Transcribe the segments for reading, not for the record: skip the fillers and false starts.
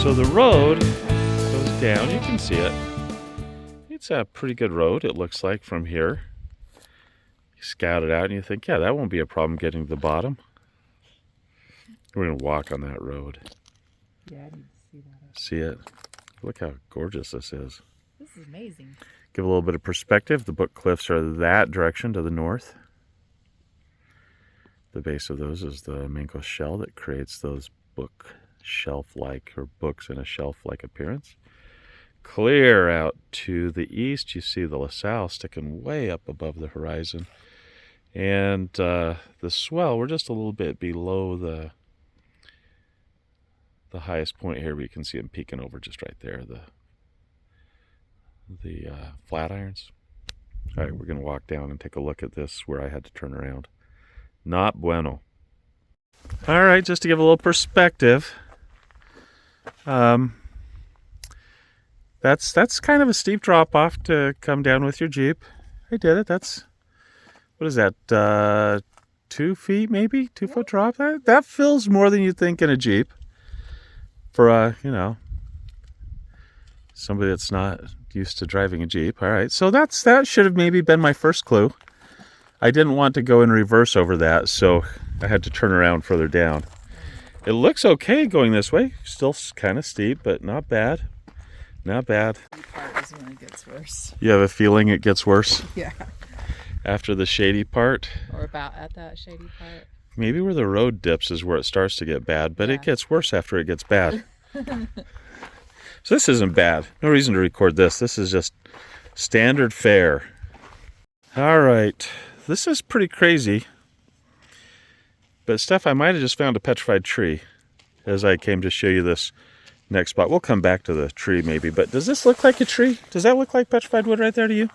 So the road goes down. You can see it. It's a pretty good road, it looks like, from here. You scout it out and you think, yeah, that won't be a problem getting to the bottom. We're going to walk on that road. Yeah, I need to see that. See it? Look how gorgeous this is. This is amazing. Give a little bit of perspective. The book cliffs are that direction to the north. The base of those is the mango shell that creates those book shelf-like, or books in a shelf-like appearance. Clear out to the east, you see the LaSalle sticking way up above the horizon. And the swell, we're just a little bit below the highest point here, but you can see them peeking over just right there, the flat irons. All right, we're going to walk down and take a look at this where I had to turn around. Not bueno. All right, just to give a little perspective, that's kind of a steep drop off to come down with your Jeep. I did it. That's, what is that, 2 feet maybe? 2 foot drop? That feels more than you'd think in a Jeep for somebody that's not used to driving a Jeep. All right, so that should have maybe been my first clue. I didn't want to go in reverse over that, so I had to turn around further down. It looks okay going this way. Still kind of steep, but not bad. Not bad. The part is when it gets worse. You have a feeling it gets worse? Yeah. After the shady part? Or about at that shady part. Maybe where the road dips is where it starts to get bad, but it gets worse after it gets bad. So this isn't bad. No reason to record this. This is just standard fare. All right. This is pretty crazy. But Steph, I might have just found a petrified tree as I came to show you this next spot. We'll come back to the tree maybe, but does this look like a tree? Does that look like petrified wood right there to you?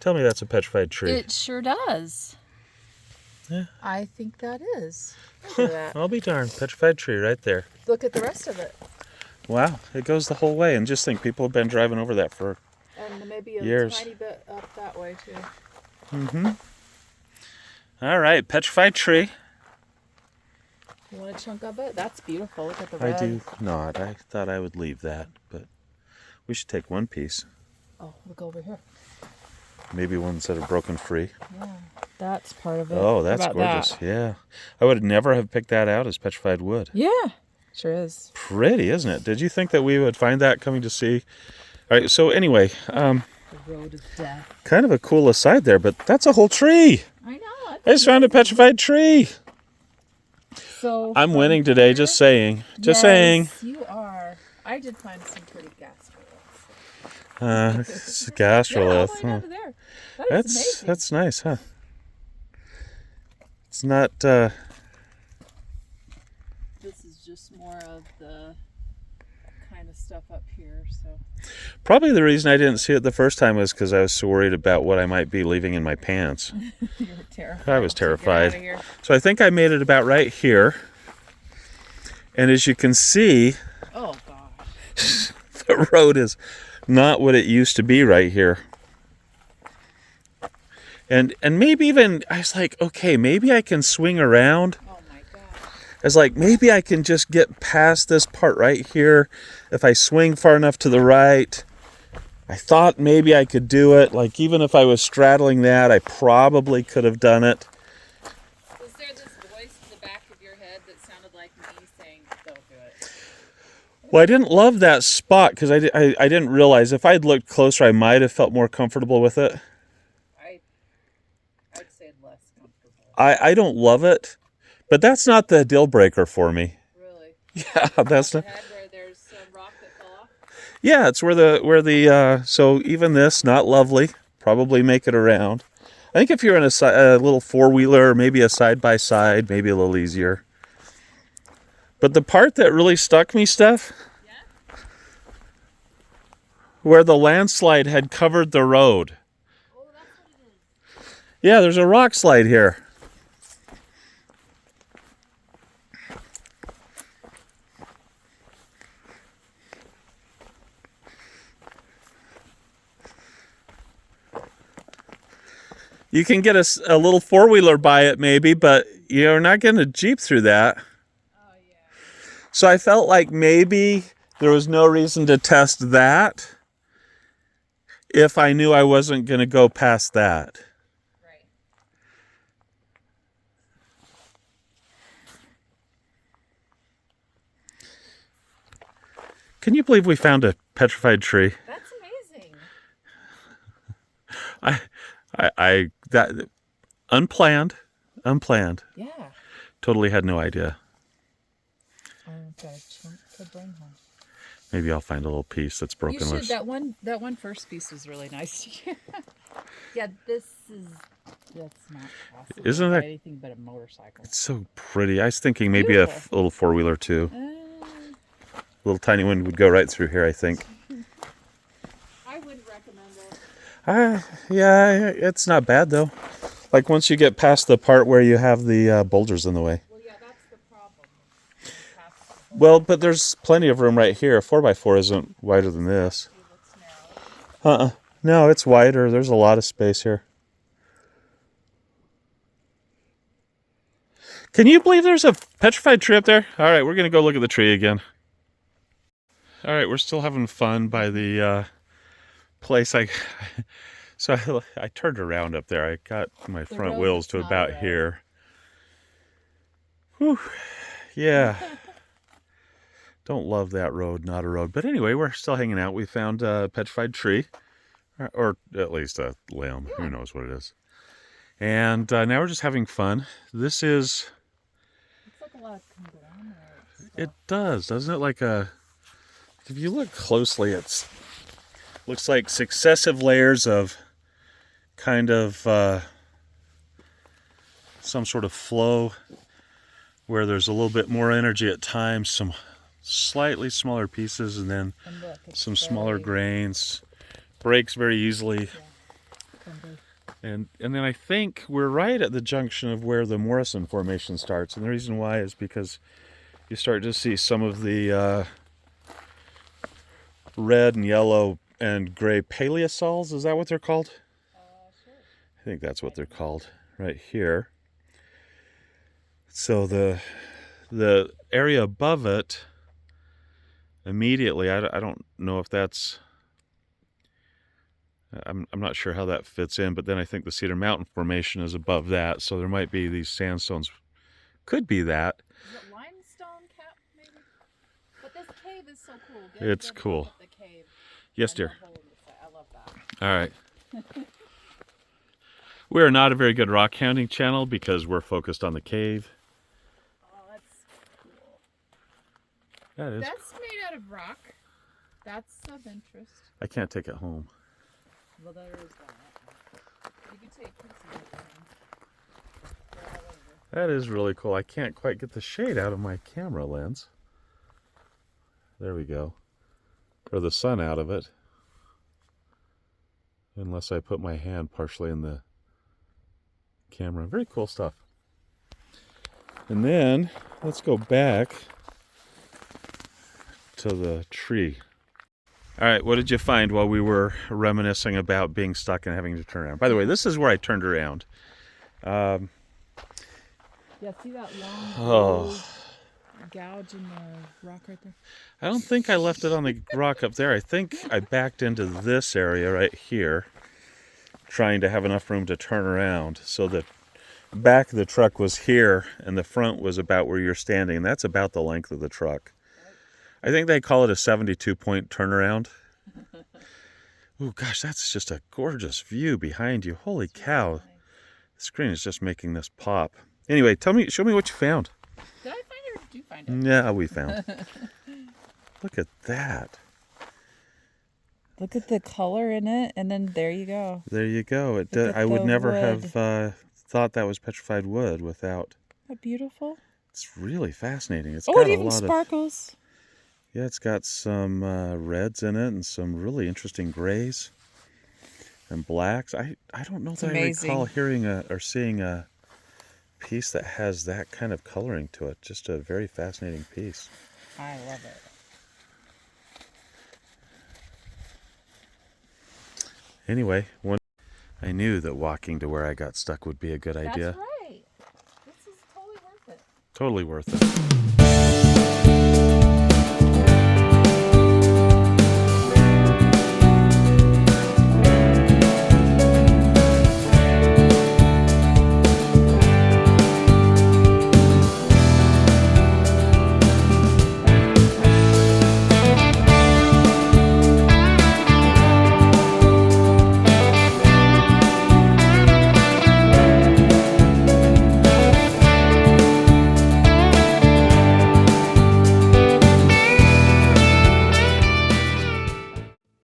Tell me that's a petrified tree. It sure does. Yeah. I think that is. Look at that. I'll be darned. Petrified tree right there. Look at the rest of it. Wow, it goes the whole way. And just think, people have been driving over that for And maybe a years. tiny bit up that way too. Mm-hmm. All right, petrified tree. You want a chunk of it? That's beautiful. Look at the I red. do not. I thought I would leave that, but we should take one piece. Oh, look over here. Maybe ones that are broken free. Yeah, that's part of it. Oh, that's How about gorgeous. that? Yeah. I would never have picked that out as petrified wood. Yeah, sure is. Pretty, isn't it? Did you think that we would find that coming to see? All right, so anyway, The road of death. kind of a cool aside there, but that's a whole tree. I know. I just found a petrified tree. So I'm winning today, just saying. Just saying. You are. I did find some pretty gastroliths. It's a gastrolith. Yeah, all the way down to there. That is amazing. That's nice, huh? It's not. This is just more of the kind of stuff up here. So Probably the reason I didn't see it the first time was because I was so worried about what I might be leaving in my pants. you were terrified. I was terrified. Get out of here. So I think I made it about right here. And as you can see, Oh gosh. the road is not what it used to be right here. And maybe even, I was like, okay, maybe I can swing around. Oh my gosh. I was like, maybe I can just get past this part right here if I swing far enough to the right. I thought maybe I could do it. Like, even if I was straddling that, I probably could have done it. Was there this voice in the back of your head that sounded like me saying, "Don't do it"? Well, I didn't love that spot because I didn't realize if I'd looked closer, I might have felt more comfortable with it. I'd say less comfortable. I don't love it, but that's not the deal breaker for me. Really? Yeah, that's not. Head where there's some rock that fell off. Yeah, it's where the so even this, not lovely. Probably make it around. I think if you're in a little four-wheeler, maybe a side-by-side, maybe a little easier. But the part that really stuck me, Steph, Yeah. where the landslide had covered the road. Oh, that's what it is. Yeah, there's a rock slide here. You can get a little four-wheeler by it maybe, but you're not getting a Jeep through that. Oh, yeah. So I felt like maybe there was no reason to test that if I knew I wasn't going to go past that. Right. Can you believe we found a petrified tree? That's amazing. That unplanned. Yeah. Totally had no idea. I've got a chunk to bring home. Maybe I'll find a little piece that's broken You should. loose. That one first piece was really nice. Yeah, that's not possible. Isn't that anything but a motorcycle? It's so pretty. I was thinking maybe a little four-wheeler too. A little tiny one would go right through here, I think. I would recommend it. Yeah, it's not bad though. Like once you get past the part where you have the boulders in the way. Well, yeah, that's the problem. Well, but there's plenty of room right here. A 4x4 isn't wider than this. No, it's wider. There's a lot of space here. Can you believe there's a petrified tree up there? All right, we're going to go look at the tree again. All right, we're still having fun by the place. So I turned around up there. I got my front wheels to about here. Whew. Yeah. Don't love that road, not a road. But anyway, we're still hanging out. We found a petrified tree, or at least a limb. Yeah. Who knows what it is. And now we're just having fun. This is... Looks like a lot of conglomerate stuff. It does, doesn't it? Like a... If you look closely, it looks like successive layers of kind of some sort of flow where there's a little bit more energy at times, some slightly smaller pieces, and then some smaller grains. Breaks very easily. Yeah. And then I think we're right at the junction of where the Morrison Formation starts. And the reason why is because you start to see some of the red and yellow and gray paleosols. Is that what they're called? Sure. I think that's what they're called right here. So the area above it, immediately, I don't know if that's... I'm not sure how that fits in, but then I think the Cedar Mountain Formation is above that, so there might be these sandstones. Could be that. Is it limestone cap, maybe? But this cave is so cool. It's cool. The cave. Yes, dear. I love that. All right. We are not a very good rock hounding channel because we're focused on the cave. Oh, that's cool. That is. That's made out of rock. That's of interest. I can't take it home. Well, there is that. You can take pieces of it. That is really cool. I can't quite get the shade out of my camera lens. There we go. Or the sun out of it. Unless I put my hand partially in the camera. Very cool stuff. And then let's go back to the tree. All right, what did you find while we were reminiscing about being stuck and having to turn around? By the way, this is where I turned around. Yeah, see that long gouge in the rock right there? I don't think I left it on the rock up there. I think I backed into this area right here, trying to have enough room to turn around. So the back of the truck was here, and the front was about where you're standing. And that's about the length of the truck. I think they call it a 72-point turnaround. Oh gosh, that's just a gorgeous view behind you. Holy cow. The screen is just making this pop. Anyway, show me what you found. Did I find it or did you find it? Yeah, we found. Look at that. Look at the color in it, and then there you go. There you go. I would never have thought that was petrified wood without. Isn't that beautiful? It's really fascinating. It's got it even sparkles. Yeah, it's got some reds in it and some really interesting grays and blacks. I don't know that I recall hearing or seeing a piece that has that kind of coloring to it. Just a very fascinating piece. I love it. Anyway, I knew that walking to where I got stuck would be a good idea. That's right. This is Totally worth it.